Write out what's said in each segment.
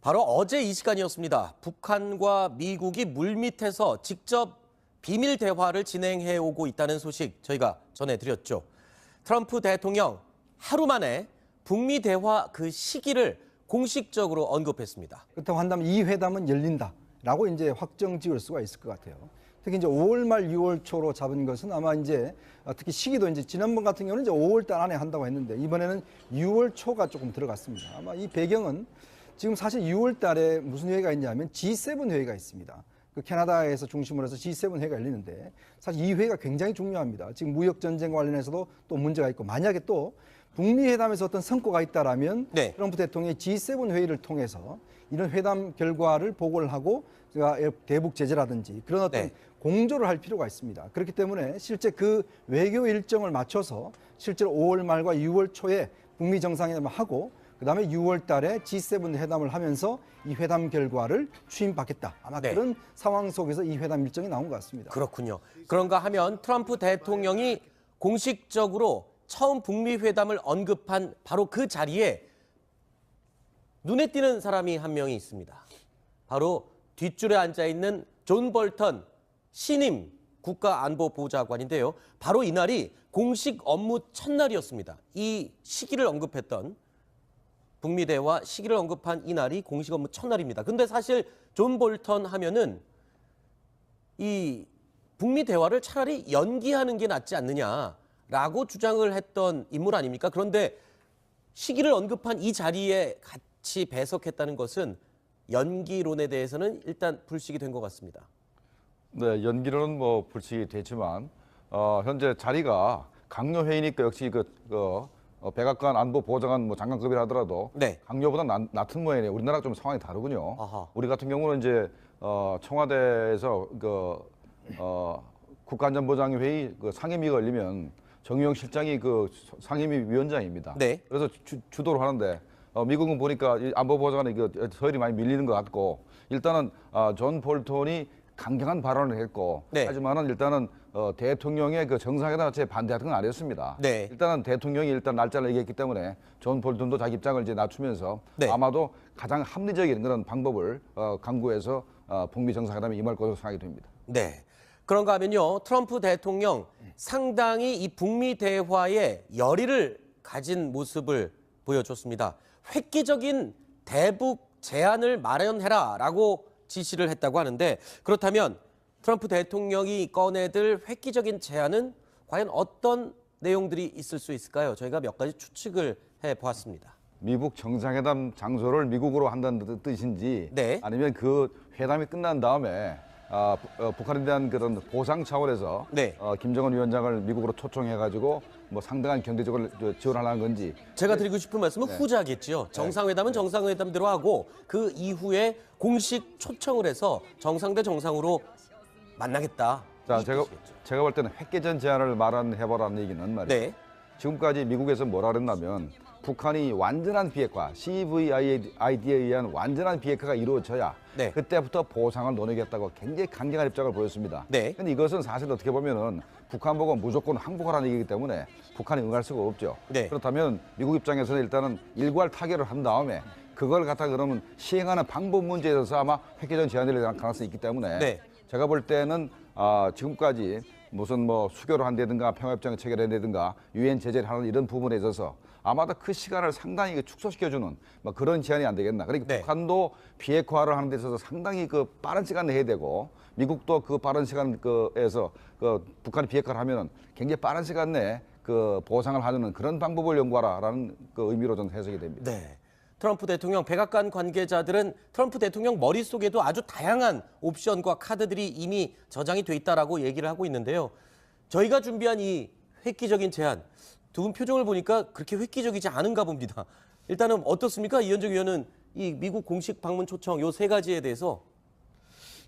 바로 어제 이 시간이었습니다. 북한과 미국이 물밑에서 직접 비밀 대화를 진행해 오고 있다는 소식 저희가 전해드렸죠. 트럼프 대통령 하루 만에 북미 대화 그 시기를 공식적으로 언급했습니다. 그렇다고 한다면 이 회담은 열린다라고 이제 확정 지을 수가 있을 것 같아요. 특히 이제 5월 말 6월 초로 잡은 것은 아마 이제 특히 시기도 이제 지난번 같은 경우는 이제 5월 달 안에 한다고 했는데 이번에는 6월 초가 조금 들어갔습니다. 아마 이 배경은 지금 사실 6월 달에 무슨 회의가 있냐면 G7 회의가 있습니다. 그 캐나다에서 중심으로 해서 G7 회의가 열리는데 사실 이 회의가 굉장히 중요합니다. 지금 무역 전쟁과 관련해서도 또 문제가 있고 만약에 또 북미 회담에서 어떤 성과가 있다라면 트럼프 대통령이 G7 회의를 통해서 이런 회담 결과를 보고를 하고 제가 대북 제재라든지 그런 어떤 공조를 할 필요가 있습니다. 그렇기 때문에 실제 그 외교 일정을 맞춰서 실제로 5월 말과 6월 초에 북미 정상회담을 하고 그다음에 6월 달에 G7 회담을 하면서 이 회담 결과를 추임받겠다. 아마 그런 상황 속에서 이 회담 일정이 나온 것 같습니다. 그렇군요. 그런가 하면 트럼프 대통령이 공식적으로 처음 북미 회담을 언급한 바로 그 자리에 눈에 띄는 사람이 한 명이 있습니다. 바로 뒷줄에 앉아있는 존 볼턴 신임 국가안보보좌관인데요. 바로 이날이 공식 업무 첫날이었습니다. 이 시기를 언급했던 북미 대화 시기를 언급한 이날이 공식 업무 첫날입니다. 근데 사실 존 볼턴 하면은 이 북미 대화를 차라리 연기하는 게 낫지 않느냐라고 주장을 했던 인물 아닙니까? 그런데 시기를 언급한 이 자리에 같이 배석했다는 것은 연기론에 대해서는 일단 불식이 된 것 같습니다. 네, 연기론은 뭐 불식이 됐지만 현재 자리가 강요회의니까 역시 백악관 안보보좌관 뭐 장관급이라 하더라도 강요보다 낮은 모양이네요. 우리나라가 좀 상황이 다르군요. 아하. 우리 같은 경우는 이제 청와대에서 국가안전보장회의 상임위가 열리면 정의용 실장이 그 상임위 위원장입니다. 그래서 주도를 하는데 미국은 보니까 안보보좌관에 서열이 많이 밀리는 것 같고 일단은 존 볼턴이 강경한 발언을 했고 하지만은 일단은 대통령의 그 정상회담 자체에 반대하는 건 아니었습니다. 일단은 대통령이 일단 날짜를 얘기했기 때문에 존 볼턴도 자기 입장을 이제 낮추면서 아마도 가장 합리적인 그런 방법을 강구해서 북미 정상회담에 임할 것으로 생각이 됩니다. 그런가 하면요. 트럼프 대통령 상당히 이 북미 대화에 열의를 가진 모습을 보여줬습니다. 획기적인 대북 제안을 마련해라라고 지시를 했다고 하는데 그렇다면 트럼프 대통령이 꺼내들 획기적인 제안은 과연 어떤 내용들이 있을 수 있을까요? 저희가 몇 가지 추측을 해보았습니다. 미국 정상회담 장소를 미국으로 한다는 뜻인지 아니면 그 회담이 끝난 다음에 북한에 대한 그런 보상 차원에서 김정은 위원장을 미국으로 초청해가지고 뭐 상당한 경제적으로 지원하는 건지 제가 드리고 싶은 말씀은 후자겠죠. 정상회담은 정상회담대로 하고 그 이후에 공식 초청을 해서 정상 대 정상으로 만나겠다. 자, 제가 볼 때는 획기적 제안을 해보라는 얘기는 말이에요. 지금까지 미국에서 뭐라 그랬냐면 북한이 완전한 비핵화, CVID에 의한 완전한 비핵화가 이루어져야 그때부터 보상을 논의겠다고 굉장히 강경한 입장을 보였습니다. 그런데 이것은 사실 어떻게 보면은 북한 보고 무조건 항복하라는 얘기이기 때문에 북한이 응할 수가 없죠. 그렇다면 미국 입장에서는 일단은 일괄 타결을 한 다음에 그걸 갖다 그러면 시행하는 방법 문제에 대해서 아마 획기적 제안이 될 가능성이 있기 때문에 제가 볼 때는 지금까지 무슨 뭐 수교를 한다든가 평화협정을 체결한다든가 유엔 제재를 하는 이런 부분에 있어서 아마도 그 시간을 상당히 축소시켜주는 뭐 그런 제안이 안 되겠나. 그러니까 북한도 비핵화를 하는 데 있어서 상당히 그 빠른 시간 내야 되고 미국도 그 빠른 시간에서 북한이 비핵화를 하면은 굉장히 빠른 시간 내에 그 보상을 하는 그런 방법을 연구하라라는 그 의미로 저는 해석이 됩니다. 트럼프 대통령 백악관 관계자들은 트럼프 대통령 머릿속에도 아주 다양한 옵션과 카드들이 이미 저장이 돼 있다라고 얘기를 하고 있는데요. 저희가 준비한 이 획기적인 제안, 두 분 표정을 보니까 그렇게 획기적이지 않은가 봅니다. 일단은 어떻습니까? 이현정 의원은 이 미국 공식 방문 초청 요 세 가지에 대해서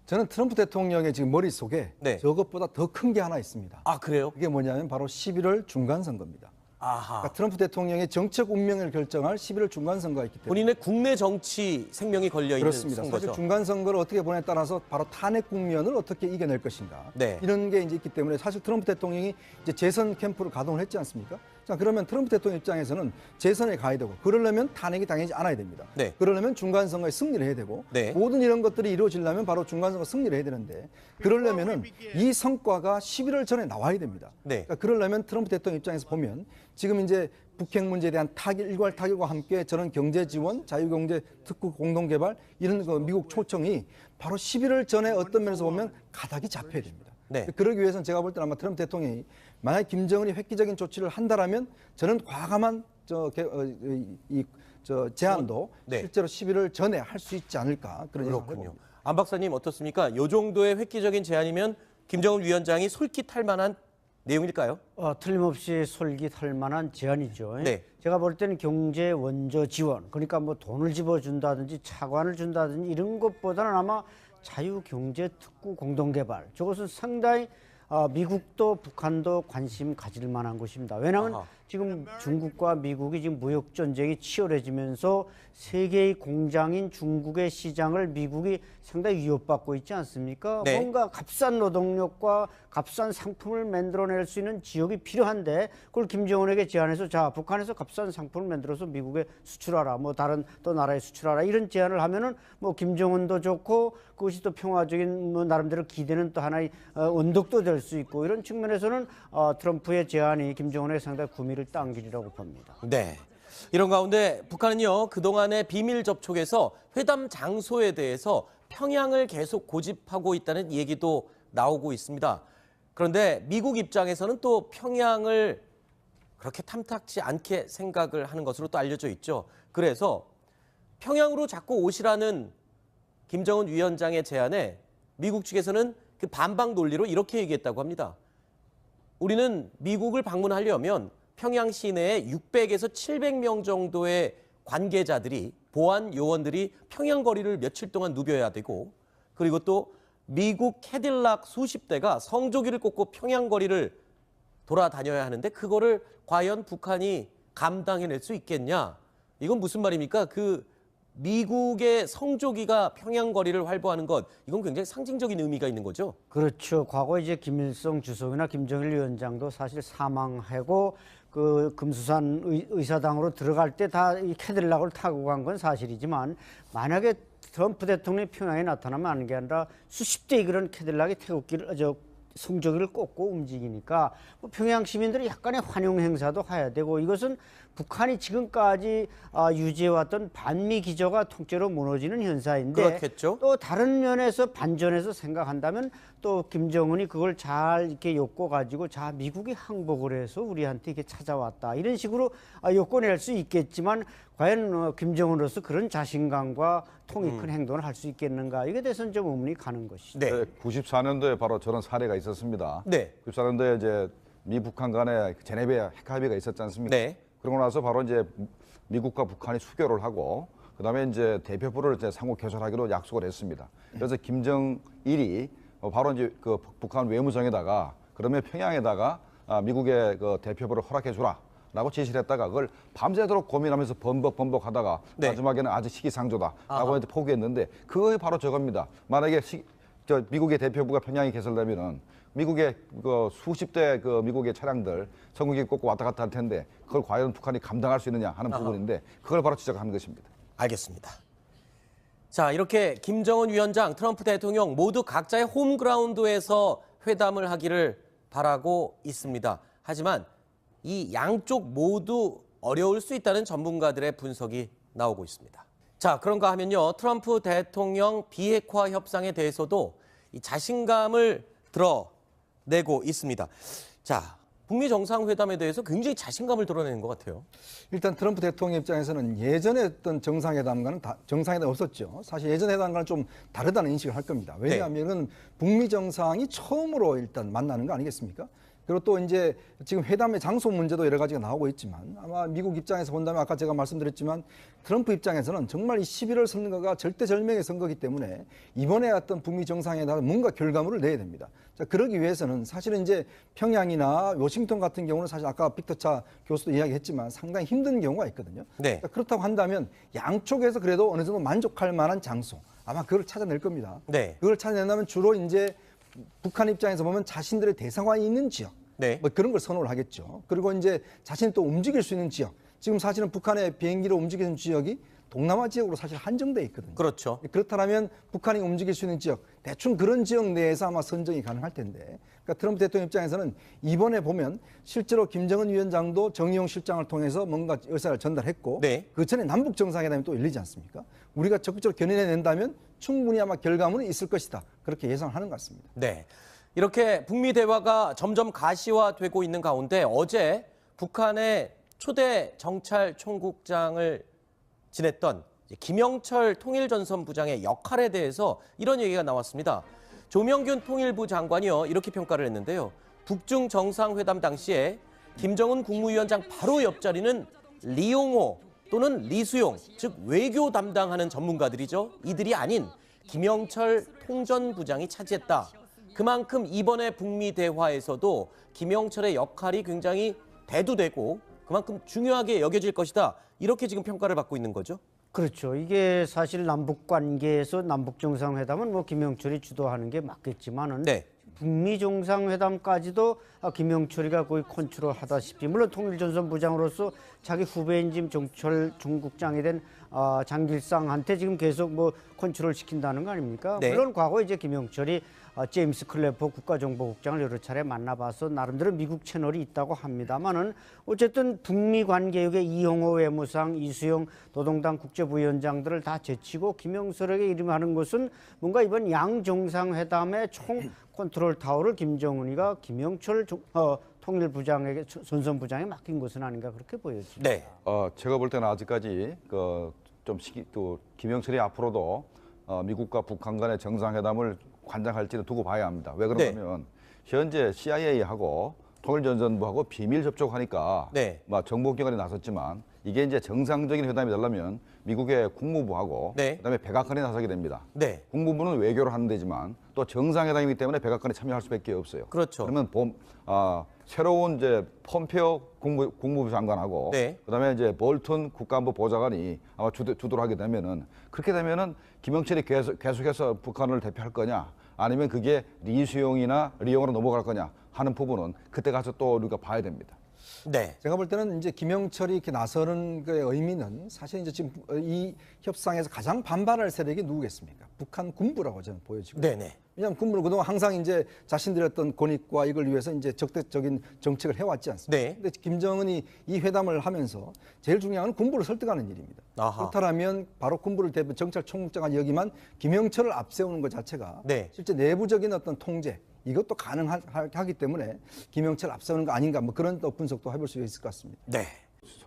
저는 트럼프 대통령의 지금 머릿속에 저것보다 더 큰 게 하나 있습니다. 그래요? 그게 뭐냐면 바로 11월 중간선거입니다. 그러니까 트럼프 대통령의 정책 운명을 결정할 11월 중간선거가 있기 때문에 본인의 국내 정치 생명이 걸려있는 선거죠. 사실 중간선거를 어떻게 보내에 따라서 바로 탄핵 국면을 어떻게 이겨낼 것인가 이런 게 이제 있기 때문에 사실 트럼프 대통령이 이제 재선 캠프를 가동을 했지 않습니까? 자, 그러면 트럼프 대통령 입장에서는 재선에 가야 되고 그러려면 탄핵이 당연히 않아야 됩니다. 네. 그러려면 중간선거에 승리를 해야 되고 네. 모든 이런 것들이 이루어지려면 바로 중간선거 승리를 해야 되는데 그러려면은 이 성과가 11월 전에 나와야 됩니다. 네. 그러니까 그러려면 트럼프 대통령 입장에서 보면 지금 이제 북핵 문제에 대한 일괄 타결과 함께 저런 경제 지원, 자유경제 특구 공동개발 이런 그 미국 초청이 바로 11월 전에 어떤 면에서 보면 가닥이 잡혀야 됩니다. 네. 그러기 위해서는 제가 볼 때는 아마 트럼프 대통령이 만약 김정은이 획기적인 조치를 한다라면 저는 과감한 제안도 네. 실제로 11월 전에 할 수 있지 않을까 그런 생각을 그렇군요. 해봅니다. 안 박사님 어떻습니까? 이 정도의 획기적인 제안이면 김정은 위원장이 솔깃할 만한 내용일까요? 틀림없이 솔깃할 만한 제안이죠. 네. 제가 볼 때는 경제 원조 지원, 그러니까 뭐 돈을 집어준다든지 차관을 준다든지 이런 것보다는 아마 자유경제특구 공동개발, 저것은 상당히 미국도 북한도 관심 가질 만한 것입니다. 왜냐하면 아하. 지금 중국과 미국이 지금 무역 전쟁이 치열해지면서 세계의 공장인 중국의 시장을 미국이 상당히 위협받고 있지 않습니까? 네. 뭔가 값싼 노동력과 값싼 상품을 만들어낼 수 있는 지역이 필요한데 그걸 김정은에게 제안해서 자 북한에서 값싼 상품을 만들어서 미국에 수출하라, 뭐 다른 또 나라에 수출하라 이런 제안을 하면은 뭐 김정은도 좋고 그것이 또 평화적인 뭐 나름대로 기대는 또 하나의 언덕도 될 수 있고 이런 측면에서는 트럼프의 제안이 김정은에게 상당히 구미를 당기리라고 봅니다. 네. 이런 가운데 북한은요, 그동안의 비밀 접촉에서 회담 장소에 대해서 평양을 계속 고집하고 있다는 얘기도 나오고 있습니다. 그런데 미국 입장에서는 또 평양을 그렇게 탐탁지 않게 생각을 하는 것으로 또 알려져 있죠. 그래서 평양으로 자꾸 오시라는 김정은 위원장의 제안에 미국 측에서는 그 반박 논리로 이렇게 얘기했다고 합니다. 우리는 미국을 방문하려면 평양 시내에 600에서 700명 정도의 관계자들이, 보안 요원들이 평양 거리를 며칠 동안 누벼야 되고, 그리고 또 미국 캐딜락 수십 대가 성조기를 꽂고 평양 거리를 돌아다녀야 하는데 그거를 과연 북한이 감당해낼 수 있겠냐? 이건 무슨 말입니까? 그 미국의 성조기가 평양 거리를 활보하는 것, 이건 굉장히 상징적인 의미가 있는 거죠. 그렇죠. 과거 이제 김일성 주석이나 김정일 위원장도 사실 사망하고 그 금수산 의사당으로 들어갈 때 다 이 캐딜락을 타고 간 건 사실이지만 만약에 트럼프 대통령이 평양에 나타나면 하는 게 아니라 수십 대의 그런 캐딜락이 태극기를 성조기를 꽂고 움직이니까 뭐 평양 시민들이 약간의 환영 행사도 해야 되고 이것은 북한이 지금까지 유지해왔던 반미 기조가 통째로 무너지는 현상인데 그렇겠죠. 또 다른 면에서 반전해서 생각한다면 또 김정은이 그걸 잘 이렇게 엮어가지고 자 미국이 항복을 해서 우리한테 이렇게 찾아왔다 이런 식으로 엮어낼 수 있겠지만 과연 김정은으로서 그런 자신감과 통이 큰 행동을 할 수 있겠는가 이게 대해서는 좀 의문이 가는 것이죠. 네. 94년도에 바로 저런 사례가 있었습니다. 네. 94년도에 이제 미 북한 간에 제네베 핵 합의가 있었지 않습니까? 네. 그러고 나서 바로 이제 미국과 북한이 수교를 하고 그다음에 이제 대표부를 이제 상호 개설하기로 약속을 했습니다. 그래서 김정일이 바로 이제 그 북한 외무성에다가 그러면 평양에다가 미국의 그 대표부를 허락해 주라라고 지시를 했다가 그걸 밤새도록 고민하면서 번복하다가 네. 마지막에는 아주 시기상조다라고 이제 포기했는데 그게 바로 저겁니다. 만약에 미국의 대표부가 평양에 개설되면은 미국의 그 수십 대 그 미국의 차량들 성국이 꽂고 왔다 갔다 할 텐데 그걸 과연 북한이 감당할 수 있느냐 하는 부분인데 그걸 바로 지적하는 것입니다. 알겠습니다. 자, 이렇게 김정은 위원장, 트럼프 대통령 모두 각자의 홈그라운드에서 회담을 하기를 바라고 있습니다. 하지만 이 양쪽 모두 어려울 수 있다는 전문가들의 분석이 나오고 있습니다. 자, 그런가 하면요. 트럼프 대통령 비핵화 협상에 대해서도 이 자신감을 드러내고 있습니다. 자, 북미 정상회담에 대해서 굉장히 자신감을 드러내는 것 같아요. 일단 트럼프 대통령 입장에서는 예전에 했던 정상회담과는 정상회담 없었죠. 사실 예전 회담과는 좀 다르다는 인식을 할 겁니다. 왜냐하면 북미 정상이 처음으로 일단 만나는 거 아니겠습니까? 그리고 또 이제 지금 회담의 장소 문제도 여러 가지가 나오고 있지만 아마 미국 입장에서 본다면 아까 제가 말씀드렸지만 트럼프 입장에서는 정말 이 11월 선거가 절대절명의 선거이기 때문에 이번에 어떤 북미 정상회담에 뭔가 결과물을 내야 됩니다. 자, 그러기 위해서는 사실은 이제 평양이나 워싱턴 같은 경우는 사실 아까 빅터차 교수도 이야기했지만 상당히 힘든 경우가 있거든요. 네. 자, 그렇다고 한다면 양쪽에서 그래도 어느 정도 만족할 만한 장소 아마 그걸 찾아낼 겁니다. 네. 그걸 찾아낸다면 주로 이제 북한 입장에서 보면 자신들의 대사관이 있는 지역, 네. 뭐 그런 걸 선호를 하겠죠. 그리고 이제 자신이 또 움직일 수 있는 지역. 지금 사실은 북한의 비행기로 움직이는 지역이 동남아 지역으로 사실 한정돼 있거든요. 그렇죠. 그렇다면 북한이 움직일 수 있는 지역, 대충 그런 지역 내에서 아마 선정이 가능할 텐데, 그러니까 트럼프 대통령 입장에서는 이번에 보면 실제로 김정은 위원장도 정의용 실장을 통해서 뭔가 의사를 전달했고, 네. 그 전에 남북 정상회담이 또 열리지 않습니까? 우리가 적극적으로 견인해낸다면 충분히 아마 결과물은 있을 것이다. 그렇게 예상하는 것 같습니다. 네. 이렇게 북미 대화가 점점 가시화되고 있는 가운데 어제 북한의 초대 정찰 총국장을 지냈던 김영철 통일전선부장의 역할에 대해서 이런 얘기가 나왔습니다. 조명균 통일부 장관이요 이렇게 평가를 했는데요. 북중 정상회담 당시에 김정은 국무위원장 바로 옆자리는 리용호 또는 리수용, 즉 외교 담당하는 전문가들이죠. 이들이 아닌 김영철 통전부장이 차지했다. 그만큼 이번에 북미 대화에서도 김영철의 역할이 굉장히 대두되고 그만큼 중요하게 여겨질 것이다. 이렇게 지금 평가를 받고 있는 거죠. 그렇죠. 이게 사실 남북 관계에서 남북 정상회담은 뭐 김영철이 주도하는 게 맞겠지만은 네. 북미 정상회담까지도 김영철이가 거의 컨트롤하다시피 물론 통일전선부장으로서 자기 후배인 지금 정철 총국장이 된 장길상한테 지금 계속 뭐 컨트롤 시킨다는 거 아닙니까? 네. 물론 과거에 이제 김영철이 제임스 클래퍼 국가정보국장을 여러 차례 만나봐서 나름대로 미국 채널이 있다고 합니다만은 어쨌든 북미 관계역의 이용호 외무상, 이수영 노동당 국제부위원장들을 다 제치고 김영철에게 이름하는 것은 뭔가 이번 양 정상회담의 총 컨트롤 타워를 김정은이가 김영철 통일부장에게 전선부장에 맡긴 것은 아닌가 그렇게 보여집니다. 네. 제가 볼 때는 아직까지 또 김영철이 앞으로도 미국과 북한 간의 정상회담을 관장할지는 두고 봐야 합니다. 왜 그러냐면 현재 CIA하고 통일전선부하고 비밀 접촉하니까 네. 정보기관이 나섰지만 이게 이제 정상적인 회담이 되려면 미국의 국무부하고 네. 그다음에 백악관이 나서게 됩니다. 네. 국무부는 외교를 하는 데지만 또 정상회담이기 때문에 백악관이 참여할 수밖에 없어요. 그렇죠. 그러면 새로운 이제 폼페오 국무부 장관하고 네. 그다음에 이제 볼턴 국가안보 보좌관이 아마 주도를 하게 되면은 그렇게 되면은 김영철이 계속해서 북한을 대표할 거냐 아니면 그게 리수용이나 리용으로 넘어갈 거냐 하는 부분은 그때 가서 또 우리가 봐야 됩니다. 네. 제가 볼 때는 이제 김영철이 이렇게 나서는 그 의미는 사실 이제 지금 이 협상에서 가장 반발할 세력이 누구겠습니까? 북한 군부라고 저는 보여지고. 네네. 왜냐하면 군부는 그동안 항상 이제 자신들의 어떤 권익과 이걸 위해서 이제 적대적인 정책을 해왔지 않습니까? 네. 근데 김정은이 이 회담을 하면서 제일 중요한 건 군부를 설득하는 일입니다. 아하. 그렇다면 바로 군부를 대표 정찰 총국장한 여기만 김영철을 앞세우는 것 자체가 네. 실제 내부적인 어떤 통제 이것도 가능하기 때문에 김영철 앞세우는 거 아닌가 뭐 그런 또 분석도 해볼 수 있을 것 같습니다. 네.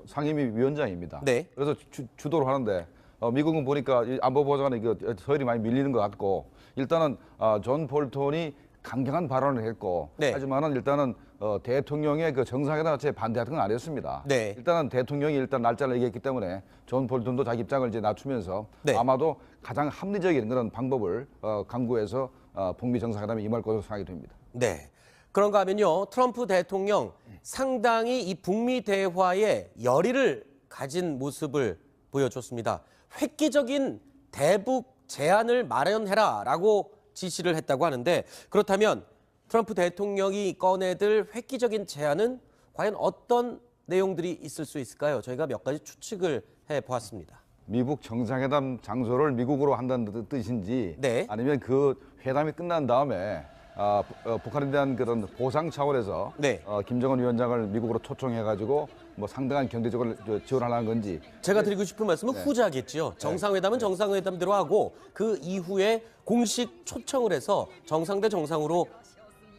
상임위 위원장입니다. 네. 그래서 주도를 하는데 미국은 보니까 이 안보보좌관에 서열이 많이 밀리는 것 같고 일단은 존 볼턴이 강경한 발언을 했고 네. 하지만은 일단은 대통령의 그 정상회담 자체에 반대하는 건 아니었습니다. 네. 일단은 대통령이 일단 날짜를 얘기했기 때문에 존 볼턴도 자기 입장을 이제 낮추면서 네. 아마도 가장 합리적인 그런 방법을 강구해서 북미 정상회담에 임할 것으로 생각이 됩니다. 네. 그런가 하면요. 트럼프 대통령 상당히 이 북미 대화에 열의를 가진 모습을 보여줬습니다. 획기적인 대북 제안을 마련해라라고 지시를 했다고 하는데 그렇다면 트럼프 대통령이 꺼내들 획기적인 제안은 과연 어떤 내용들이 있을 수 있을까요? 저희가 몇 가지 추측을 해보았습니다. 미국 정상회담 장소를 미국으로 한다는 뜻인지 네. 아니면 그 회담이 끝난 다음에 북한에 대한 그런 보상 차원에서 네. 김정은 위원장을 미국으로 초청해가지고 뭐 상당한 경제적으로 지원하려는 건지 제가 드리고 싶은 말씀은 후자겠죠. 정상회담은 정상회담대로 하고 그 이후에 공식 초청을 해서 정상 대 정상으로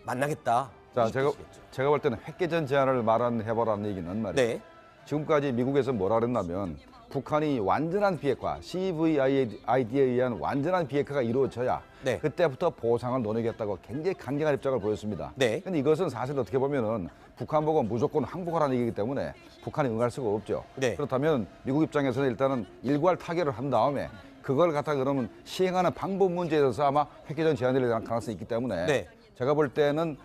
만나겠다. 자 이 제가 뜻이겠죠. 볼 때는 획기전 제안을 해보라는 얘기는 말이에요. 네. 지금까지 미국에서 뭐라 그랬냐면 북한이 완전한 비핵화, CVID에 의한 완전한 비핵화가 이루어져야 네. 그때부터 보상을 논의겠다고 굉장히 강경한 입장을 보였습니다. 네. 그런데 이것은 사실 어떻게 보면은 북한 보고 무조건 항복하라는 얘기이기 때문에 북한이 응할 수가 없죠. 네. 그렇다면 미국 입장에서는 일단은 일괄 타결을 한 다음에 그걸 갖다 그러면 시행하는 방법 문제에 있어서 아마 획기적 제안이 될 가능성이 있기 때문에 네. 제가 볼 때는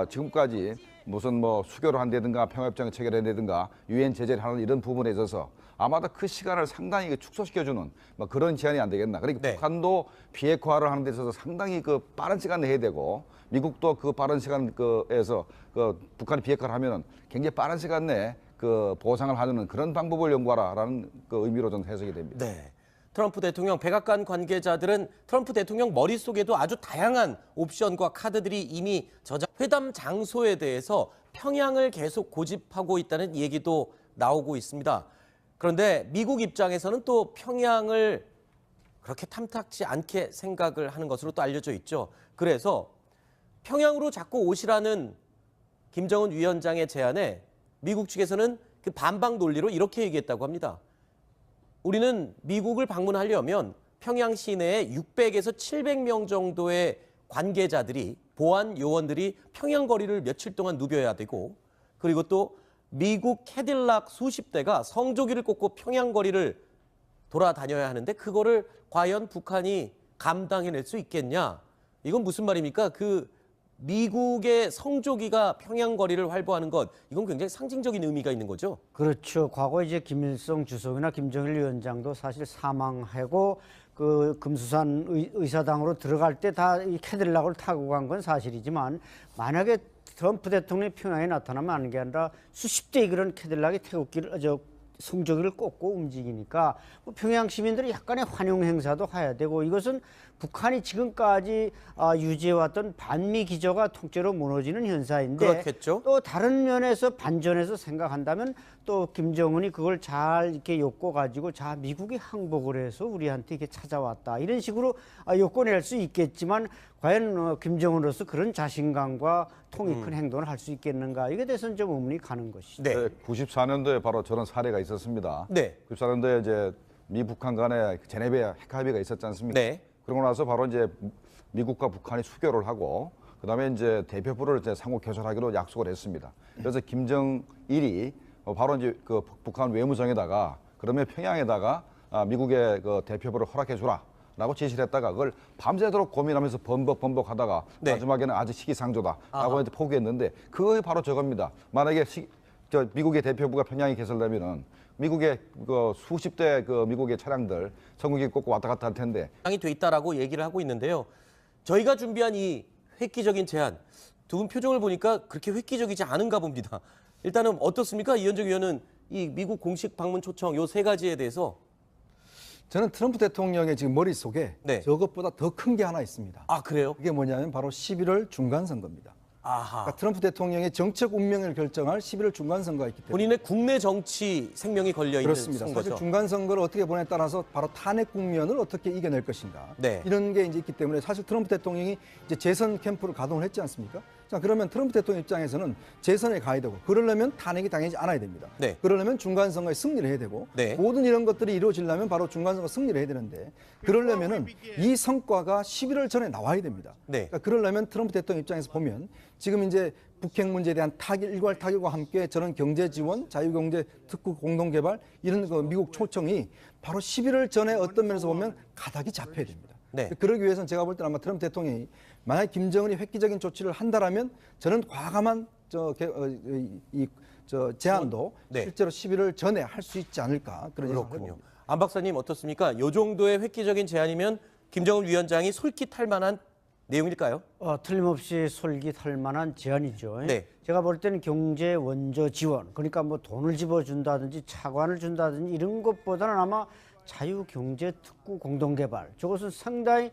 지금까지 무슨 뭐 수교를 한다든가 평화협정을 체결한다든가 유엔 제재를 하는 이런 부분에 있어서 아마도 그 시간을 상당히 축소시켜주는 뭐 그런 제안이 안 되겠나. 그러니까 네. 북한도 비핵화를 하는 데 있어서 상당히 그 빠른 시간 내야 되고 미국도 그 빠른 시간 에서 북한이 비핵화를 하면은 굉장히 빠른 시간 내에 그 보상을 하는 그런 방법을 연구하라라는 그 의미로 저는 해석이 됩니다. 네. 트럼프 대통령 백악관 관계자들은 트럼프 대통령 머릿속에도 아주 다양한 옵션과 카드들이 이미 저장 회담 장소에 대해서 평양을 계속 고집하고 있다는 얘기도 나오고 있습니다. 그런데 미국 입장에서는 또 평양을 그렇게 탐탁지 않게 생각을 하는 것으로 또 알려져 있죠. 그래서 평양으로 자꾸 오시라는 김정은 위원장의 제안에 미국 측에서는 그 반박 논리로 이렇게 얘기했다고 합니다. 우리는 미국을 방문하려면 평양 시내에 600에서 700명 정도의 관계자들이 보안 요원들이 평양 거리를 며칠 동안 누벼야 되고 그리고 또 미국 캐딜락 수십 대가 성조기를 꽂고 평양 거리를 돌아다녀야 하는데 그거를 과연 북한이 감당해낼 수 있겠냐? 이건 무슨 말입니까? 그 미국의 성조기가 평양 거리를 활보하는 것 이건 굉장히 상징적인 의미가 있는 거죠. 그렇죠. 과거 이제 김일성 주석이나 김정일 위원장도 사실 사망하고 그 금수산 의사당으로 들어갈 때 다 이 캐딜락을 타고 간 건 사실이지만 만약에 트럼프 대통령이 평양에 나타나면 하는 게 아니라 수십 대의 그런 캐딜락이 태극기를 성조기를 꽂고 움직이니까 뭐 평양 시민들이 약간의 환영 행사도 해야 되고 이것은 북한이 지금까지 유지해왔던 반미 기조가 통째로 무너지는 현상인데 그렇겠죠. 또 다른 면에서 반전해서 생각한다면 또 김정은이 그걸 잘 이렇게 엮어 가지고 자 미국이 항복을 해서 우리한테 이렇게 찾아왔다 이런 식으로 엮어낼 수 있겠지만 과연 김정은으로서 그런 자신감과 통이 큰 행동을 할 수 있겠는가 이게 대해서는 좀 의문이 가는 것이죠. 네. 94년도에 바로 저런 사례가 있었습니다. 네. 94년도에 이제 미 북한 간에 제네베 핵 합의가 있었지 않습니까? 네. 그러고 나서 바로 이제 미국과 북한이 수교를 하고 그다음에 이제 대표부를 이제 상호 개설하기로 약속을 했습니다. 그래서 김정일이 바로 이제 그 북한 외무성에다가 그러면 평양에다가 미국의 그 대표부를 허락해 주라라고 지시를 했다가 그걸 밤새도록 고민하면서 번복하다가 네. 마지막에는 아주 시기상조다라고 이제 포기했는데 그게 바로 저겁니다. 만약에 미국의 대표부가 평양에 개설되면은 미국의 그 수십 대 그 미국의 차량들 전국에 꽂고 왔다 갔다 할 텐데 상이 돼 있다라고 얘기를 하고 있는데요. 저희가 준비한 이 획기적인 제안 두 분 표정을 보니까 그렇게 획기적이지 않은가 봅니다. 일단은 어떻습니까? 이현정 의원은 이 미국 공식 방문 초청 요 세 가지에 대해서 저는 트럼프 대통령의 지금 머릿속에 네. 저것보다 더 큰 게 하나 있습니다. 아 그래요? 그게 뭐냐면 바로 11월 중간선거입니다. 아하. 그러니까 트럼프 대통령의 정책 운명을 결정할 11월 중간선거가 있기 때문에 본인의 국내 정치 생명이 걸려 있는 그렇습니다. 선거죠. 사실 중간선거를 어떻게 보냐에 따라서 바로 탄핵 국면을 어떻게 이겨낼 것인가 네. 이런 게 이제 있기 때문에 사실 트럼프 대통령이 이제 재선 캠프를 가동을 했지 않습니까? 자 그러면 트럼프 대통령 입장에서는 재선에 가야 되고 그러려면 탄핵이 당연히 않아야 됩니다. 네. 그러려면 중간선거에 승리를 해야 되고 네. 모든 이런 것들이 이루어지려면 바로 중간선거 승리를 해야 되는데 그러려면은 이 성과가 11월 전에 나와야 됩니다. 네. 그러니까 그러려면 트럼프 대통령 입장에서 보면 지금 이제 북핵 문제에 대한 일괄 타결과 함께 저런 경제 지원, 자유경제 특구 공동개발 이런 그 미국 초청이 바로 11월 전에 어떤 면에서 보면 가닥이 잡혀야 됩니다. 네. 그러기 위해서는 제가 볼 때는 아마 트럼프 대통령이 만약 김정은이 획기적인 조치를 한다라면 저는 과감한 제안도 네. 실제로 11월 전에 할 수 있지 않을까 그런 생각을 그렇군요. 해봅니다. 안 박사님 어떻습니까? 요 정도의 획기적인 제안이면 김정은 위원장이 솔깃할 만한 내용일까요? 틀림없이 솔깃할 만한 제안이죠. 네. 제가 볼 때는 경제 원조 지원, 그러니까 뭐 돈을 집어준다든지 차관을 준다든지 이런 것보다는 아마 자유경제특구 공동개발, 저것은 상당히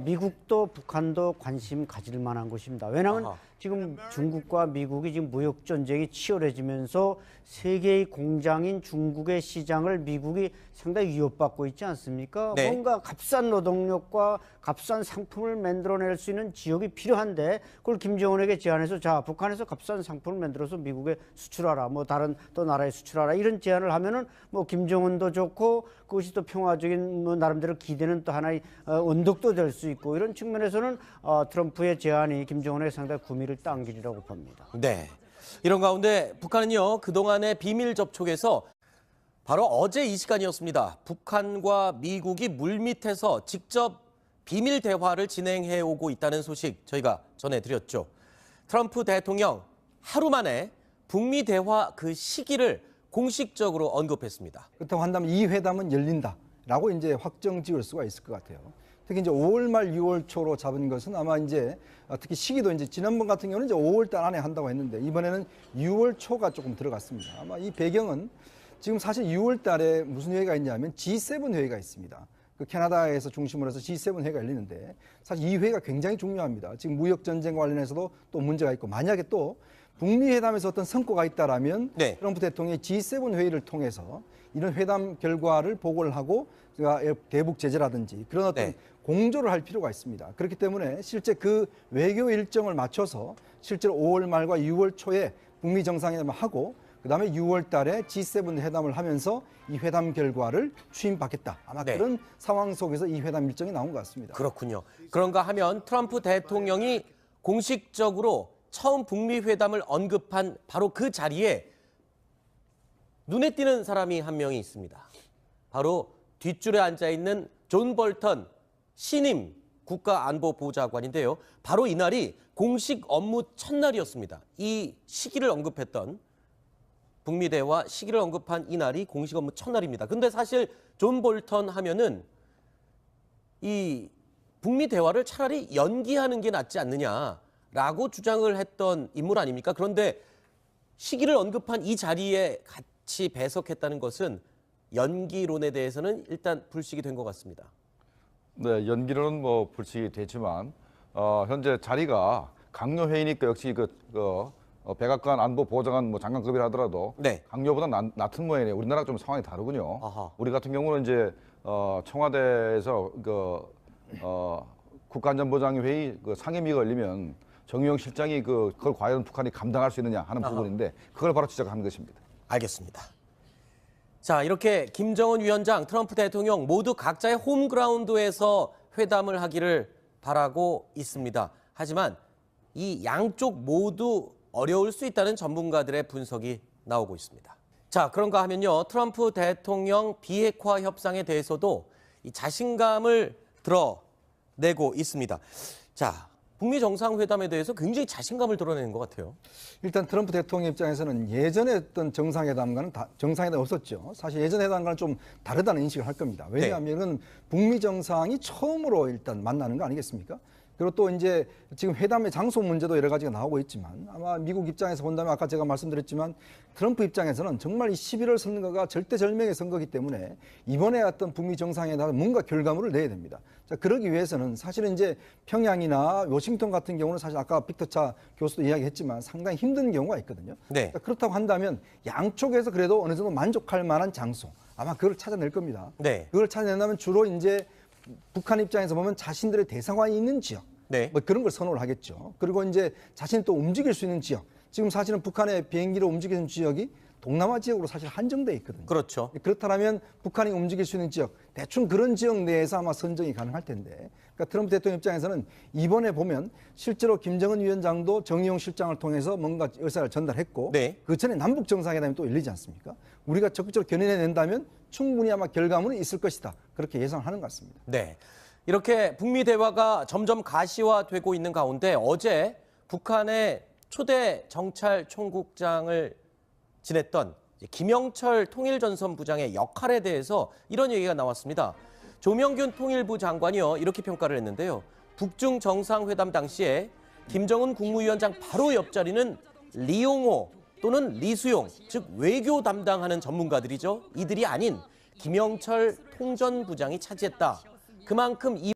미국도 북한도 관심 가질 만한 것입니다. 왜냐하면 아하. 지금 중국과 미국이 지금 무역 전쟁이 치열해지면서 세계의 공장인 중국의 시장을 미국이 상당히 위협받고 있지 않습니까? 네. 뭔가 값싼 노동력과 값싼 상품을 만들어낼 수 있는 지역이 필요한데 그걸 김정은에게 제안해서 자 북한에서 값싼 상품을 만들어서 미국에 수출하라, 뭐 다른 또 나라에 수출하라 이런 제안을 하면은 뭐 김정은도 좋고 그것이 또 평화적인 뭐 나름대로 기대는 또 하나의 언덕도 될 수 있고 이런 측면에서는 트럼프의 제안이 김정은에게 상당히 구미를 당기리라고 봅니다. 네. 이런 가운데 북한은요 그동안의 비밀 접촉에서 바로 어제 이 시간이었습니다. 북한과 미국이 물밑에서 직접 비밀 대화를 진행해 오고 있다는 소식 저희가 전해드렸죠. 트럼프 대통령 하루 만에 북미 대화 그 시기를 공식적으로 언급했습니다. 그렇다고 한다면 이 회담은 열린다라고 이제 확정 지을 수가 있을 것 같아요. 특히 이제 5월 말 6월 초로 잡은 것은 아마 이제 특히 시기도 이제 지난번 같은 경우는 이제 5월 달 안에 한다고 했는데 이번에는 6월 초가 조금 들어갔습니다. 아마 이 배경은 지금 사실 6월 달에 무슨 회의가 있냐면 G7 회의가 있습니다. 그 캐나다에서 중심으로 해서 G7 회의가 열리는데 사실 이 회의가 굉장히 중요합니다. 지금 무역 전쟁 관련해서도 또 문제가 있고 만약에 또 북미 회담에서 어떤 성과가 있다라면 네. 트럼프 대통령이 G7 회의를 통해서 이런 회담 결과를 보고를 하고 대북 제재라든지 그런 어떤 네. 공조를 할 필요가 있습니다. 그렇기 때문에 실제 그 외교 일정을 맞춰서 실제로 5월 말과 6월 초에 북미 정상회담을 하고 그다음에 6월 달에 G7 회담을 하면서 이 회담 결과를 추임받겠다. 아마 네. 그런 상황 속에서 이 회담 일정이 나온 것 같습니다. 그렇군요. 그런가 하면 트럼프 대통령이 공식적으로 처음 북미 회담을 언급한 바로 그 자리에 눈에 띄는 사람이 한 명이 있습니다. 바로 뒷줄에 앉아 있는 존 볼턴 신임 국가안보보좌관인데요. 바로 이날이 공식 업무 첫날이었습니다. 이 시기를 언급했던 북미 대화 시기를 언급한 이날이 공식 업무 첫날입니다. 근데 사실 존 볼턴 하면은 이 북미 대화를 차라리 연기하는 게 낫지 않느냐라고 주장을 했던 인물 아닙니까? 그런데 시기를 언급한 이 자리에 같이 배석했다는 것은 연기론에 대해서는 일단 불식이 된 것 같습니다. 네, 연기는 뭐 불식이 됐지만 현재 자리가 강요 회의니까 역시 백악관 안보보좌관 뭐 장관급이라 하더라도 네. 강요보다 낮은 모양이네요. 우리나라가 좀 상황이 다르군요. 아하. 우리 같은 경우는 이제 청와대에서 국가안전보장회의 상임위가 열리면 정의용 실장이 그걸 과연 북한이 감당할 수 있느냐 하는 부분인데 그걸 바로 지적하는 것입니다. 알겠습니다. 자, 이렇게 김정은 위원장, 트럼프 대통령 모두 각자의 홈그라운드에서 회담을 하기를 바라고 있습니다. 하지만 이 양쪽 모두 어려울 수 있다는 전문가들의 분석이 나오고 있습니다. 자, 그런가 하면요. 트럼프 대통령 비핵화 협상에 대해서도 이 자신감을 드러내고 있습니다. 자, 북미 정상회담에 대해서 굉장히 자신감을 드러내는 것 같아요. 일단 트럼프 대통령 입장에서는 예전에 어떤 정상회담과는 정상회담 없었죠. 사실 예전 회담과는 좀 다르다는 인식을 할 겁니다. 왜냐하면 북미 정상이 처음으로 일단 만나는 거 아니겠습니까? 그리고 또 이제 지금 회담의 장소 문제도 여러 가지가 나오고 있지만 아마 미국 입장에서 본다면 아까 제가 말씀드렸지만 트럼프 입장에서는 정말 이 11월 선거가 절대절명의 선거이기 때문에 이번에 어떤 북미 정상회담에 뭔가 결과물을 내야 됩니다. 자, 그러기 위해서는 사실은 이제 평양이나 워싱턴 같은 경우는 사실 아까 빅터차 교수도 이야기했지만 상당히 힘든 경우가 있거든요. 네. 자, 그렇다고 한다면 양쪽에서 그래도 어느 정도 만족할 만한 장소 아마 그걸 찾아낼 겁니다. 네. 그걸 찾아낸다면 주로 이제 북한 입장에서 보면 자신들의 대사관이 있는 지역, 네. 뭐 그런 걸 선호를 하겠죠. 그리고 이제 자신이 또 움직일 수 있는 지역. 지금 사실은 북한의 비행기로 움직이는 지역이 동남아 지역으로 사실 한정돼 있거든요. 그렇죠. 그렇다면 북한이 움직일 수 있는 지역, 대충 그런 지역 내에서 아마 선정이 가능할 텐데. 그러니까 트럼프 대통령 입장에서는 이번에 보면 실제로 김정은 위원장도 정의용 실장을 통해서 뭔가 의사를 전달했고, 네. 그 전에 남북 정상회담이 또 열리지 않습니까? 우리가 적극적으로 견인해낸다면 충분히 아마 결과물은 있을 것이다. 그렇게 예상하는 것 같습니다. 네. 이렇게 북미 대화가 점점 가시화되고 있는 가운데 어제 북한의 초대 정찰 총국장을 지냈던 김영철 통일전선부장의 역할에 대해서 이런 얘기가 나왔습니다. 조명균 통일부 장관이요 이렇게 평가를 했는데요. 북중 정상회담 당시에 김정은 국무위원장 바로 옆자리는 리용호 또는 리수용, 즉 외교 담당하는 전문가들이죠. 이들이 아닌 김영철 통전부장이 차지했다. 그만큼 이